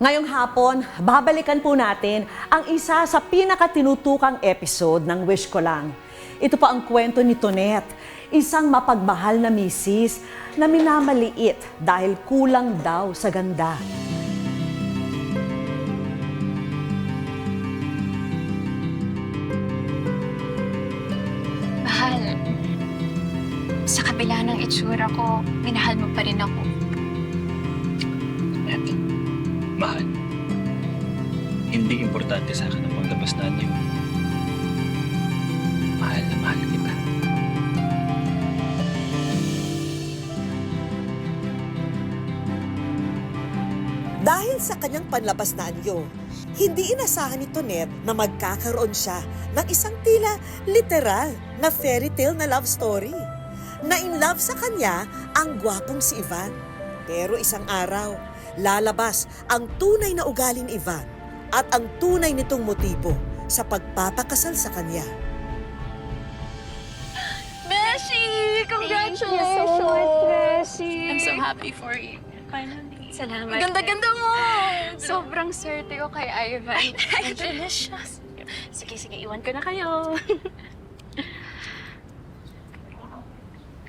Ngayong hapon, babalikan po natin ang isa sa pinakatinutukang episode ng Wish Ko Lang. Ito pa ang kwento ni Tonet, isang mapagmahal na misis na minamaliit dahil kulang daw sa ganda. Mahal, sa kabila ng itsura ko, minahal mo pa rin ako. Mahal, hindi importante sa akin ang panglabas na niyo. Mahal na mahal kita. Dahil sa kanyang panlabas na anyo, hindi inasahan ni Tonet na magkakaroon siya ng isang tila literal na fairy tale na love story. Na in love sa kanya ang gwapong si Ivan. Pero isang araw, lalabas ang tunay na ugali ni Ivan at ang tunay nitong motibo sa pagpapakasal sa kanya. Beshi! Congratulations, Beshi! I'm so happy for you. Finally. Salamat. Ganda-ganda mo! Sobrang swerte ko kay Ivan. Delicious. Sige, iwan ko na kayo.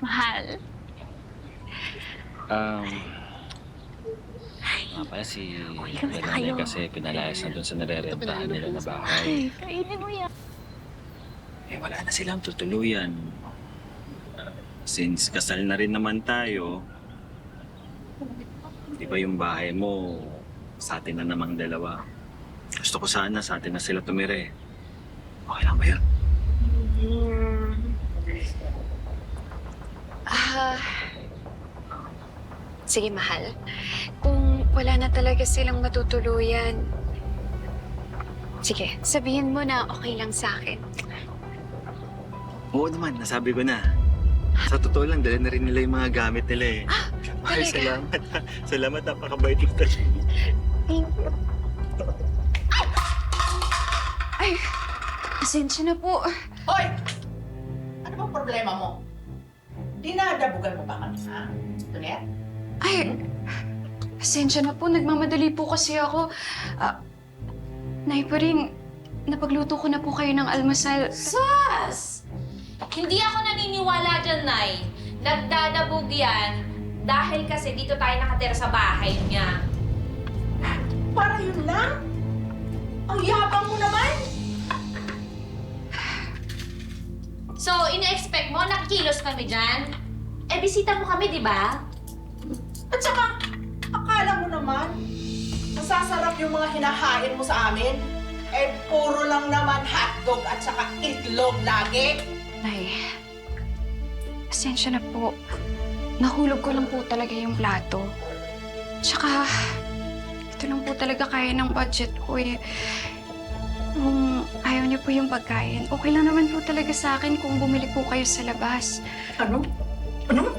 Mahal. Nga pala si Nanay kasi pinalayas na dun sa narerentahan nila na bahay. Kainin mo yan. Eh wala na silang tutuluyan. Since kasal na rin naman tayo, di ba yung bahay mo sa atin na namang dalawa? Gusto ko sana sa atin na sila tumire. Okay lang ba yun? Sige, mahal. Kung wala na talaga silang matutuluyan, sige, sabihin mo na okay lang sa akin. Oo naman, nasabi ko na. Sa totoo lang, dala na rin nila yung mga gamit nila eh. Ay, talaga? salamat. Salamat, napakabait mo talaga. Thank you. Ay, pasensya na po. Hoy! Ano bang problema mo? Dinadabugan mo ba kami, ha? Tunet? Ay, pasensya na po. Nagmamadali po kasi ako. Nay, paring napagluto ko na po kayo ng almusal. Sus! Hindi ako naniniwala dyan, Nay. Nagdadabog yan dahil kasi dito tayo nakatira sa bahay niya. Para yun lang? Ang yabang mo naman! So, ina-expect mo nakikilos kami dyan? Eh, bisita mo kami, di ba? At saka, akala mo naman, masasarap yung mga hinahain mo sa amin? Eh, puro lang naman hotdog at saka itlog lagi. Nay, pasensya na po. Nahulog ko lang po talaga yung plato. Tsaka, ito lang po talaga kaya ng budget ko eh. Kung ayaw niyo po yung pagkain, okay lang naman po talaga sa akin kung bumili po kayo sa labas. Ano? Ano?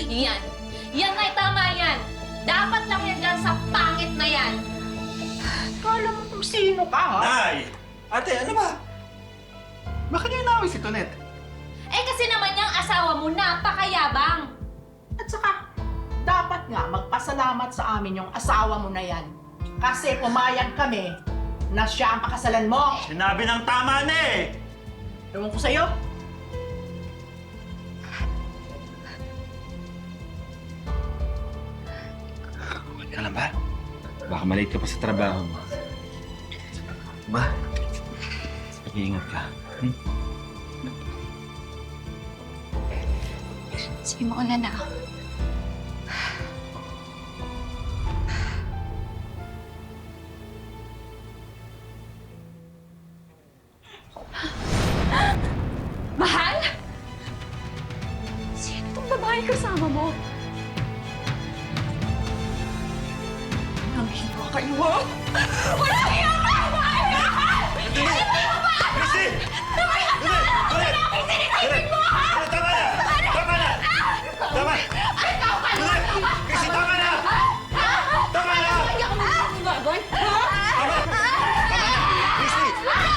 Yan. Yan, Nay, tama yan. Dapat lang yan dyan sa pangit na yan. Akala mo kung sino ka, ha? Nay! Ate, ano ba? Bakit niyo inaway si Tonet? Eh, kasi naman yung asawa mo napakayabang. At saka, dapat nga magpasalamat sa amin yung asawa mo na yan. Kasi pumayag kami na siya ang pakasalan mo. Sinabi ng tama na eh! Ewan ko sa'yo. Okay ka lang ba? Baka malate ka pa sa trabaho mo. Ba? Mag-iingat ka. Sige, mauna na ako. Mahal? Sino itong babae kasama mo? Nang hiwa kayo, ha? Wala hiya ka! Christy! Tonet! Tonet! Tama na! Tama na! Tama! Tonet! Christy, tama na! Tama na! Christy!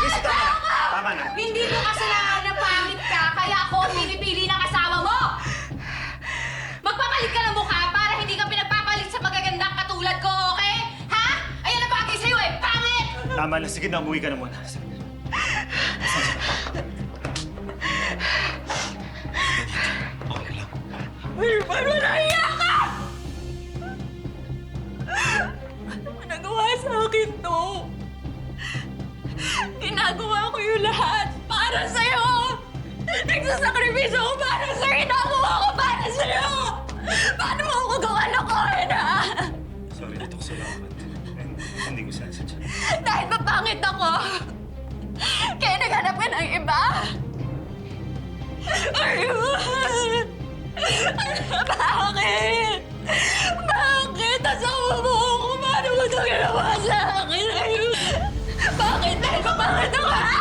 Christy, tama na! Tama na! Hindi ko kasalanan na pangit ka, kaya ako ang pinipili ng asawa mo! Magpapalit ka ng mukha para hindi ka pinagpapalit sa magagandang katulad ko, okay? Tama na. Sige na, umuwi ka na muna. Okay lang. Wilbur, malaya ka! Ano mo nagawa sa akin to? Ginagawa ko yung lahat para sa'yo! Nagsasakripisyo ko para sa'yo! Ginagawa ko para sa'yo! Paano mo ako gawalokohin, ha? Sorry, ito ko salamat. Hindi ko sinasadya. Dahil mapangit ako! Kaya naghanap ka ng iba! Ayun! Bakit? Bakit? Asawa mo ako! Paano mo ito ginawa sa akin? Ayun! Bakit? Dahil mapangit ako, ha?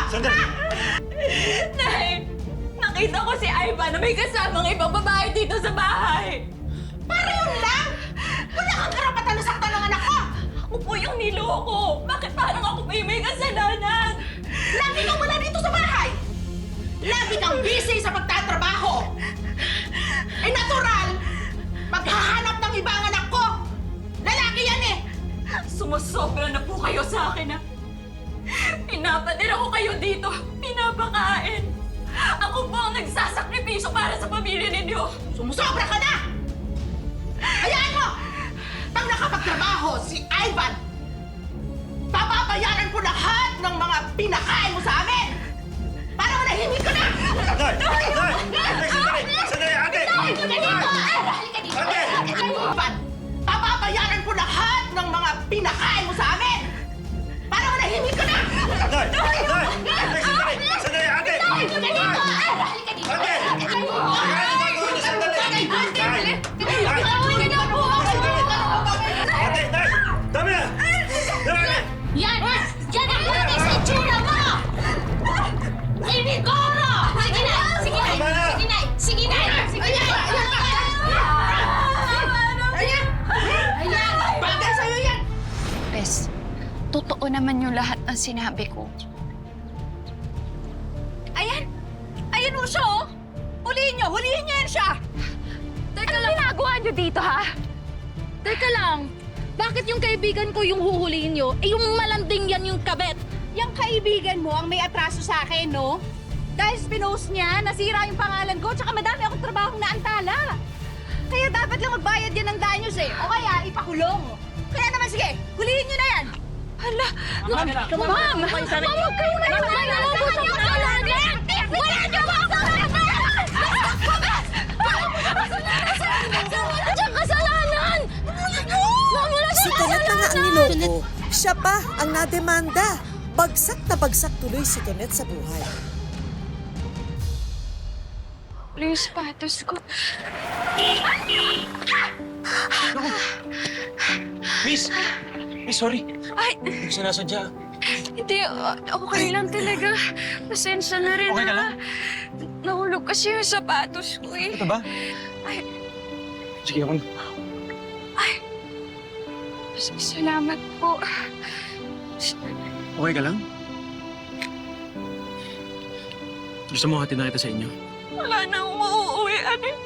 Sandali! Nay, nakita ko si Ivan na may kasamang ibang babae dito sa bahay. Para yun lang! Wala kang karapatan na saktan ng anak ko! Ako po yung niloko. Bakit parang ako pa yung may kasalanan? Lagi kang wala dito sa bahay! Lagi kang busy sa pagtatrabaho! Eh natural, maghahanap ng iba ang anak ko! Lalaki yan eh! Sumusobra na po kayo sa akin, ha? Pinapadir ako kayo dito. Pinapakain. Ako po ang nagsasakripisyo para sa pamilya ninyo. Sumusobra ka na! Hayaan mo! Pag nakapagtrabaho si Ivan, papabayaran ko lahat ng mga pinakain mo sa amin! Para manahimik ka na! Day! Day! Sandali! Sandali! Ate! Ate! Ivan, papabayaran ko lahat ng mga pinakain mo sa amin! Para manahimik ka na! Day! Day! Sandali! Sandali! Ate! Day! Ate! Ate! Day! Dami na! Day! Yan! Yan ang hindi sa itsura mo! Inigoro! Sige na! Sige na! Tama na! Sige na! Sige na! Sige na! Ayan! Bagay sa'yo yan! Bes, totoo naman yung lahat ng sinabi ko. Ayan! Ayan mo siya, oh! Hulihin niyo! Hulihin niyo yan siya! Teka lang. Ginagawa niyo dito, ha? Teka lang, bakit yung kaibigan ko yung huhulihin niyo? Eh, yung malanding yan yung kabet. Yung kaibigan mo ang may atraso sa akin, no? Dahil pinost niya, nasira yung pangalan ko, tsaka madami akong trabahong naantala. Kaya dapat lang magbayad yan ng danyos eh. O kaya, ipakulong. Kaya naman, sige, hulihin niyo na yan. Hala, Ma'am! Ma'am! Huwag kayo na yung wala niyo ba ako Andiyan kasalanan! Ma'am, wala Si siyang Tonet na nga ang kasalanan! niloko. Siya pa ang nademanda. Bagsak na bagsak tuloy si Tonet sa buhay. Yung sapatos ko. Miss! Miss, sorry. Ay, Hindi ko sinasadya. hindi. Okay lang talaga. Pasensya na rin, Okay ka ha? lang? Nahulog kasi yung sapatos ko, eh. Ito ba? Ay. Sige, ako. Salamat po. Okay ka lang? Gusto mo hatid na kita sa inyo? Wala na akong mauuwian eh.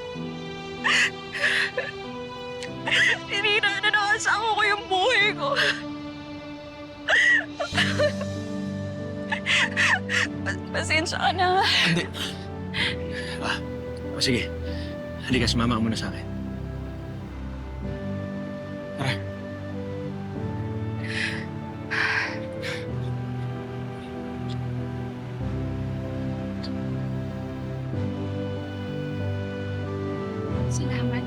Sinira na ng asawa ko yung buhay ko. Pasensya ka na. Hindi. O sige. Halika, sumama ka muna sa akin. Tara. Salamat.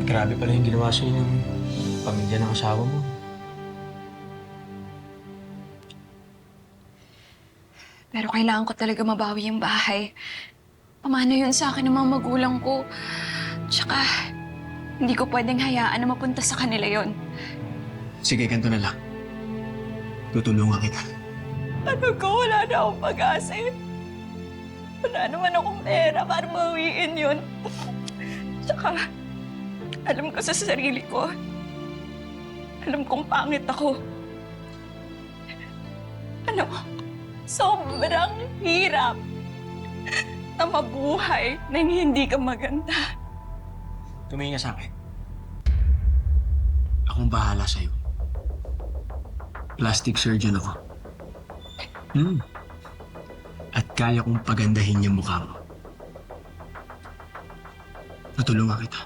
Grabe pala yung ginawa sa'yo ng pamilya ng asawa mo. Pero kailangan ko talaga mabawi yung bahay. Pamana yun sa akin ng mga magulang ko. Tsaka, hindi ko pwedeng hayaan na mapunta sa kanila yon. Sige, ganito na lang. Tutulungan kita. Ano ko, wala na akong pag-asa eh. Wala naman akong pera para mawiin yun. Tsaka, alam ko sa sarili ko. Alam kong pangit ako. Ano, sobrang hirap na mabuhay nang hindi ka maganda. Tumingin ka sa akin. Akong bahala sa'yo. Plastic surgeon ako. At kaya kong pagandahin yung mukha mo. Tutulungan kita.